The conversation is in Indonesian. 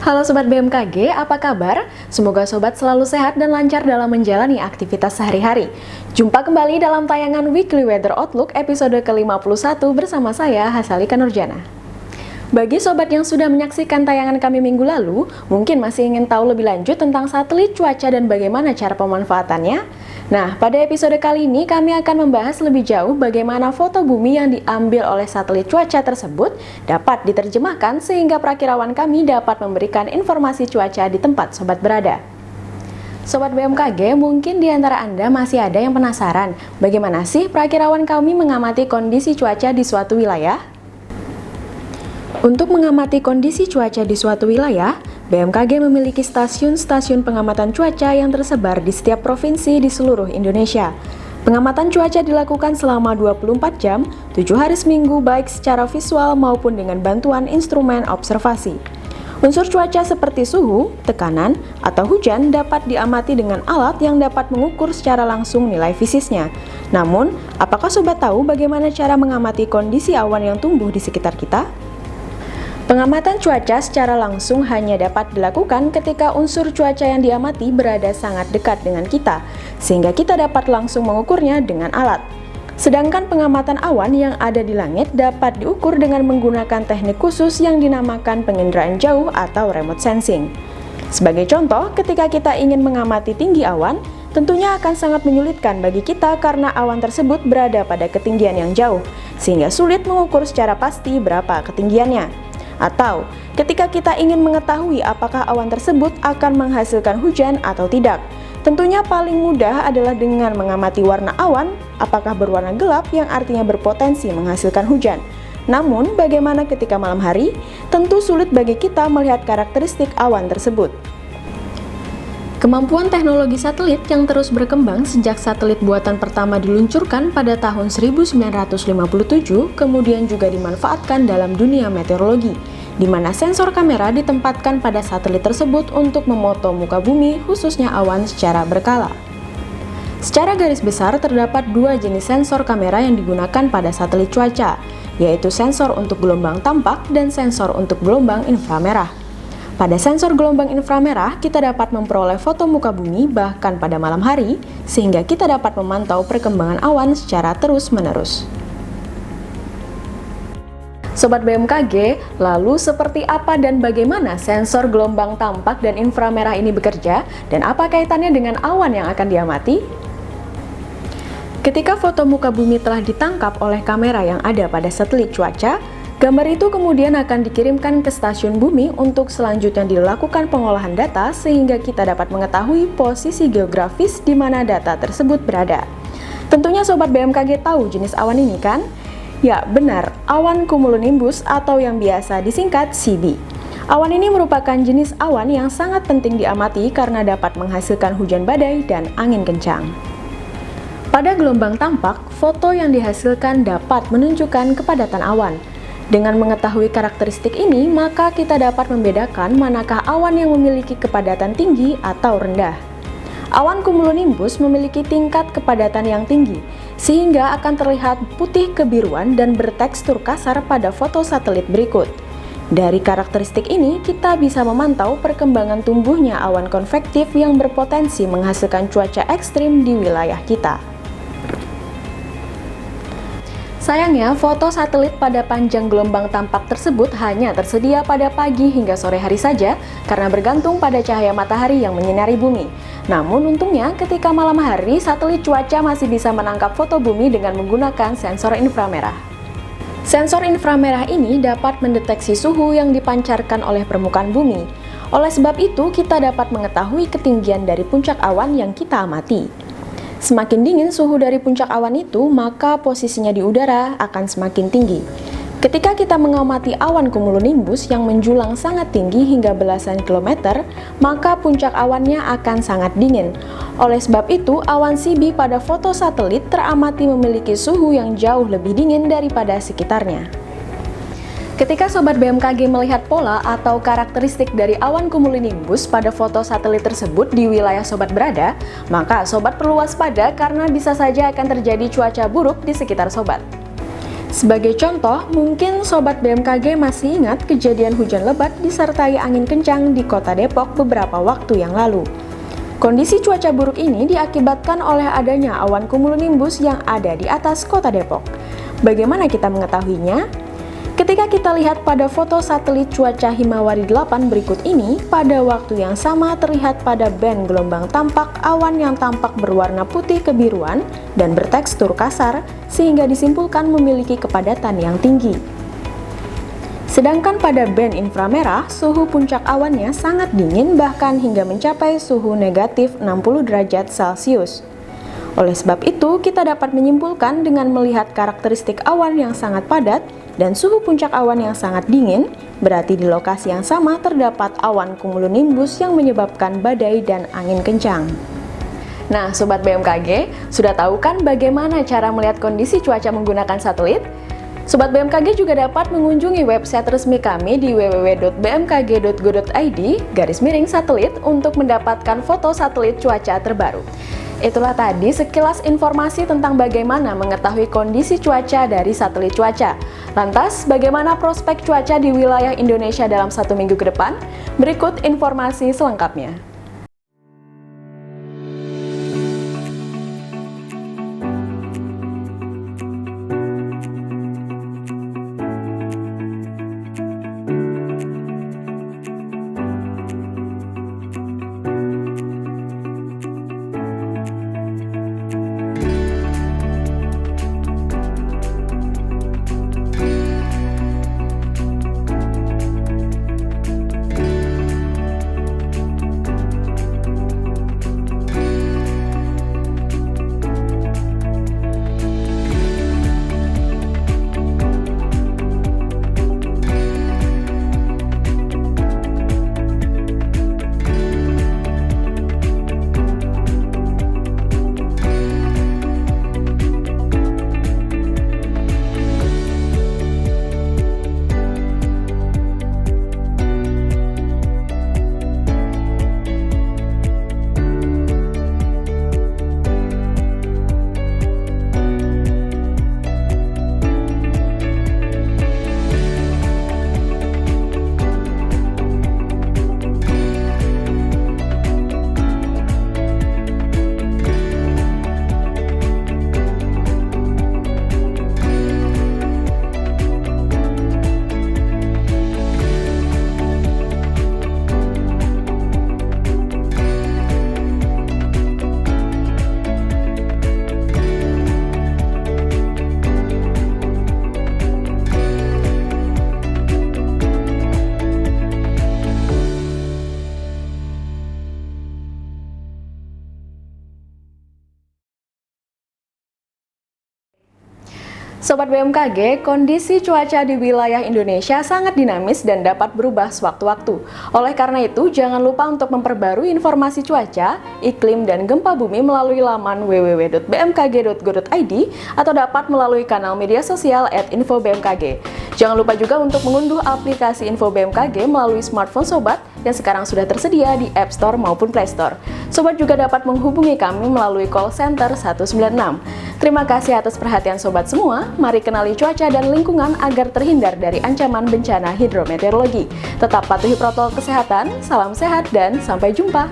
Halo Sobat BMKG, apa kabar? Semoga Sobat selalu sehat dan lancar dalam menjalani aktivitas sehari-hari. Jumpa kembali dalam tayangan Weekly Weather Outlook episode ke-51 bersama saya, Hasalika Nurjana. Bagi Sobat yang sudah menyaksikan tayangan kami minggu lalu, mungkin masih ingin tahu lebih lanjut tentang satelit cuaca dan bagaimana cara pemanfaatannya? Nah, pada episode kali ini kami akan membahas lebih jauh bagaimana foto bumi yang diambil oleh satelit cuaca tersebut dapat diterjemahkan sehingga prakirawan kami dapat memberikan informasi cuaca di tempat Sobat berada. Sobat BMKG, mungkin di antara Anda masih ada yang penasaran bagaimana sih prakirawan kami mengamati kondisi cuaca di suatu wilayah? Untuk mengamati kondisi cuaca di suatu wilayah, BMKG memiliki stasiun-stasiun pengamatan cuaca yang tersebar di setiap provinsi di seluruh Indonesia. Pengamatan cuaca dilakukan selama 24 jam, 7 hari seminggu baik secara visual maupun dengan bantuan instrumen observasi. Unsur cuaca seperti suhu, tekanan, atau hujan dapat diamati dengan alat yang dapat mengukur secara langsung nilai fisisnya. Namun, apakah Sobat tahu bagaimana cara mengamati kondisi awan yang tumbuh di sekitar kita? Pengamatan cuaca secara langsung hanya dapat dilakukan ketika unsur cuaca yang diamati berada sangat dekat dengan kita, sehingga kita dapat langsung mengukurnya dengan alat. Sedangkan pengamatan awan yang ada di langit dapat diukur dengan menggunakan teknik khusus yang dinamakan penginderaan jauh atau remote sensing. Sebagai contoh, ketika kita ingin mengamati tinggi awan, tentunya akan sangat menyulitkan bagi kita karena awan tersebut berada pada ketinggian yang jauh, sehingga sulit mengukur secara pasti berapa ketinggiannya. Atau, ketika kita ingin mengetahui apakah awan tersebut akan menghasilkan hujan atau tidak, tentunya paling mudah adalah dengan mengamati warna awan, apakah berwarna gelap yang artinya berpotensi menghasilkan hujan. Namun, bagaimana ketika malam hari? Tentu sulit bagi kita melihat karakteristik awan tersebut. Kemampuan teknologi satelit yang terus berkembang sejak satelit buatan pertama diluncurkan pada tahun 1957, kemudian juga dimanfaatkan dalam dunia meteorologi, di mana sensor kamera ditempatkan pada satelit tersebut untuk memoto muka bumi, khususnya awan secara berkala. Secara garis besar, terdapat dua jenis sensor kamera yang digunakan pada satelit cuaca, yaitu sensor untuk gelombang tampak dan sensor untuk gelombang inframerah. Pada sensor gelombang inframerah, kita dapat memperoleh foto muka bumi bahkan pada malam hari, sehingga kita dapat memantau perkembangan awan secara terus-menerus. Sobat BMKG, lalu seperti apa dan bagaimana sensor gelombang tampak dan inframerah ini bekerja, dan apa kaitannya dengan awan yang akan diamati? Ketika foto muka bumi telah ditangkap oleh kamera yang ada pada satelit cuaca, gambar itu kemudian akan dikirimkan ke stasiun bumi untuk selanjutnya dilakukan pengolahan data sehingga kita dapat mengetahui posisi geografis di mana data tersebut berada. Tentunya Sobat BMKG tahu jenis awan ini kan? Ya, benar, awan cumulonimbus atau yang biasa disingkat CB. Awan ini merupakan jenis awan yang sangat penting diamati karena dapat menghasilkan hujan badai dan angin kencang. Pada gelombang tampak, foto yang dihasilkan dapat menunjukkan kepadatan awan. Dengan mengetahui karakteristik ini, maka kita dapat membedakan manakah awan yang memiliki kepadatan tinggi atau rendah. Awan cumulonimbus memiliki tingkat kepadatan yang tinggi, sehingga akan terlihat putih kebiruan dan bertekstur kasar pada foto satelit berikut. Dari karakteristik ini, kita bisa memantau perkembangan tumbuhnya awan konvektif yang berpotensi menghasilkan cuaca ekstrim di wilayah kita. Sayangnya, foto satelit pada panjang gelombang tampak tersebut hanya tersedia pada pagi hingga sore hari saja karena bergantung pada cahaya matahari yang menyinari bumi. Namun untungnya, ketika malam hari, satelit cuaca masih bisa menangkap foto bumi dengan menggunakan sensor inframerah. Sensor inframerah ini dapat mendeteksi suhu yang dipancarkan oleh permukaan bumi. Oleh sebab itu, kita dapat mengetahui ketinggian dari puncak awan yang kita amati. Semakin dingin suhu dari puncak awan itu, maka posisinya di udara akan semakin tinggi. Ketika kita mengamati awan cumulonimbus yang menjulang sangat tinggi hingga belasan kilometer, maka puncak awannya akan sangat dingin. Oleh sebab itu, awan CB pada foto satelit teramati memiliki suhu yang jauh lebih dingin daripada sekitarnya. Ketika Sobat BMKG melihat pola atau karakteristik dari awan cumulonimbus pada foto satelit tersebut di wilayah Sobat berada, maka Sobat perlu waspada karena bisa saja akan terjadi cuaca buruk di sekitar Sobat. Sebagai contoh, mungkin Sobat BMKG masih ingat kejadian hujan lebat disertai angin kencang di kota Depok beberapa waktu yang lalu. Kondisi cuaca buruk ini diakibatkan oleh adanya awan cumulonimbus yang ada di atas kota Depok. Bagaimana kita mengetahuinya? Ketika kita lihat pada foto satelit cuaca Himawari 8 berikut ini, pada waktu yang sama terlihat pada band gelombang tampak awan yang tampak berwarna putih kebiruan dan bertekstur kasar, sehingga disimpulkan memiliki kepadatan yang tinggi. Sedangkan pada band inframerah, suhu puncak awannya sangat dingin bahkan hingga mencapai suhu negatif 60 derajat Celcius. Oleh sebab itu, kita dapat menyimpulkan dengan melihat karakteristik awan yang sangat padat dan suhu puncak awan yang sangat dingin, berarti di lokasi yang sama terdapat awan cumulonimbus yang menyebabkan badai dan angin kencang. Nah, Sobat BMKG, sudah tahu kan bagaimana cara melihat kondisi cuaca menggunakan satelit? Sobat BMKG juga dapat mengunjungi website resmi kami di www.bmkg.go.id/satelit untuk mendapatkan foto satelit cuaca terbaru. Itulah tadi sekilas informasi tentang bagaimana mengetahui kondisi cuaca dari satelit cuaca. Lantas, bagaimana prospek cuaca di wilayah Indonesia dalam 1 minggu ke depan? Berikut informasi selengkapnya. Sobat BMKG, kondisi cuaca di wilayah Indonesia sangat dinamis dan dapat berubah sewaktu-waktu. Oleh karena itu, jangan lupa untuk memperbarui informasi cuaca, iklim, dan gempa bumi melalui laman www.bmkg.go.id atau dapat melalui kanal media sosial @infobmkg. Jangan lupa juga untuk mengunduh aplikasi Info BMKG melalui smartphone Sobat yang sekarang sudah tersedia di App Store maupun Play Store. Sobat juga dapat menghubungi kami melalui call center 196. Terima kasih atas perhatian Sobat semua. Mari kenali cuaca dan lingkungan agar terhindar dari ancaman bencana hidrometeorologi. Tetap patuhi protokol kesehatan, salam sehat, dan sampai jumpa.